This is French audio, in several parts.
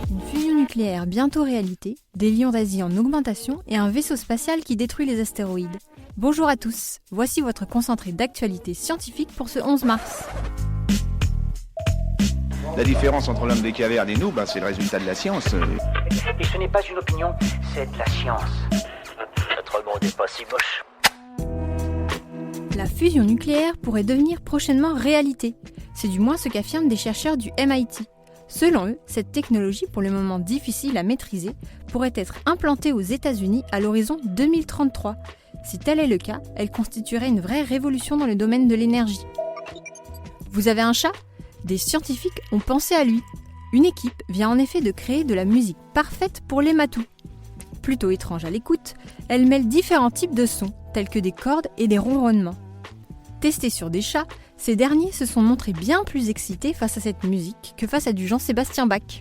Une fusion nucléaire bientôt réalité, des lions d'Asie en augmentation et un vaisseau spatial qui détruit les astéroïdes. Bonjour à tous, voici votre concentré d'actualité scientifique pour ce 11 mars. La différence entre l'homme des cavernes et nous, c'est le résultat de la science. Et ce n'est pas une opinion, c'est de la science. Notre monde n'est pas si moche. La fusion nucléaire pourrait devenir prochainement réalité. C'est du moins ce qu'affirment des chercheurs du MIT. Selon eux, cette technologie, pour le moment difficile à maîtriser, pourrait être implantée aux États-Unis à l'horizon 2033. Si tel est le cas, elle constituerait une vraie révolution dans le domaine de l'énergie. Vous avez un chat ? Des scientifiques ont pensé à lui. Une équipe vient en effet de créer de la musique parfaite pour les matous. Plutôt étrange à l'écoute, elle mêle différents types de sons, tels que des cordes et des ronronnements. Testés sur des chats, ces derniers se sont montrés bien plus excités face à cette musique que face à du Jean-Sébastien Bach.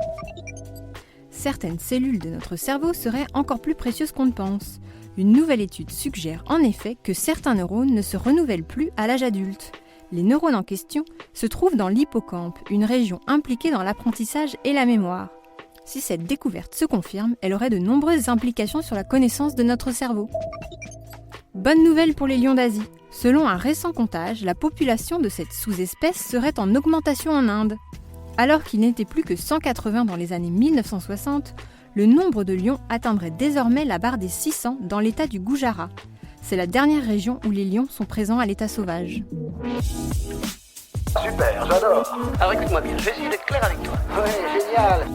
Certaines cellules de notre cerveau seraient encore plus précieuses qu'on ne pense. Une nouvelle étude suggère en effet que certains neurones ne se renouvellent plus à l'âge adulte. Les neurones en question se trouvent dans l'hippocampe, une région impliquée dans l'apprentissage et la mémoire. Si cette découverte se confirme, elle aurait de nombreuses implications sur la connaissance de notre cerveau. Bonne nouvelle pour les lions d'Asie. Selon un récent comptage, la population de cette sous-espèce serait en augmentation en Inde. Alors qu'il n'était plus que 180 dans les années 1960, le nombre de lions atteindrait désormais la barre des 600 dans l'état du Gujarat. C'est la dernière région où les lions sont présents à l'état sauvage. Super, j'adore. Alors écoute-moi bien, je vais essayer d'être clair avec toi. Ouais, génial.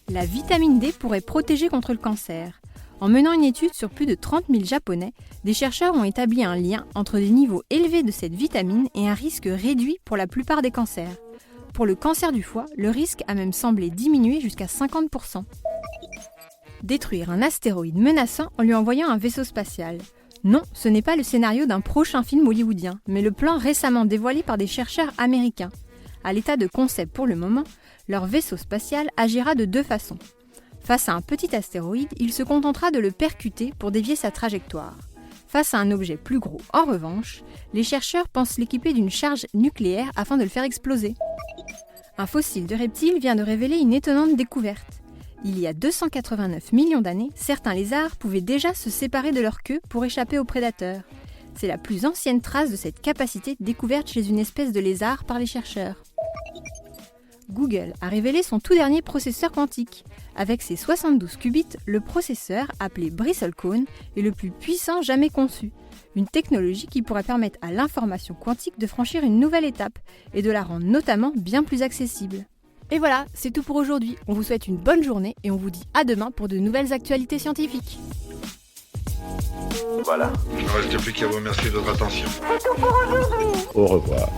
La vitamine D pourrait protéger contre le cancer. En menant une étude sur plus de 30 000 Japonais, des chercheurs ont établi un lien entre des niveaux élevés de cette vitamine et un risque réduit pour la plupart des cancers. Pour le cancer du foie, le risque a même semblé diminuer jusqu'à 50%. Détruire un astéroïde menaçant en lui envoyant un vaisseau spatial. Non, ce n'est pas le scénario d'un prochain film hollywoodien, mais le plan récemment dévoilé par des chercheurs américains. À l'état de concept pour le moment, leur vaisseau spatial agira de deux façons. Face à un petit astéroïde, il se contentera de le percuter pour dévier sa trajectoire. Face à un objet plus gros, en revanche, les chercheurs pensent l'équiper d'une charge nucléaire afin de le faire exploser. Un fossile de reptile vient de révéler une étonnante découverte. Il y a 289 millions d'années, certains lézards pouvaient déjà se séparer de leur queue pour échapper aux prédateurs. C'est la plus ancienne trace de cette capacité découverte chez une espèce de lézard par les chercheurs. Google a révélé son tout dernier processeur quantique. Avec ses 72 qubits, le processeur, appelé Bristlecone, est le plus puissant jamais conçu. Une technologie qui pourrait permettre à l'information quantique de franchir une nouvelle étape et de la rendre notamment bien plus accessible. Et voilà, c'est tout pour aujourd'hui. On vous souhaite une bonne journée et on vous dit à demain pour de nouvelles actualités scientifiques. Voilà. Il ne reste plus qu'à vous remercier de votre attention. C'est tout pour aujourd'hui. Au revoir.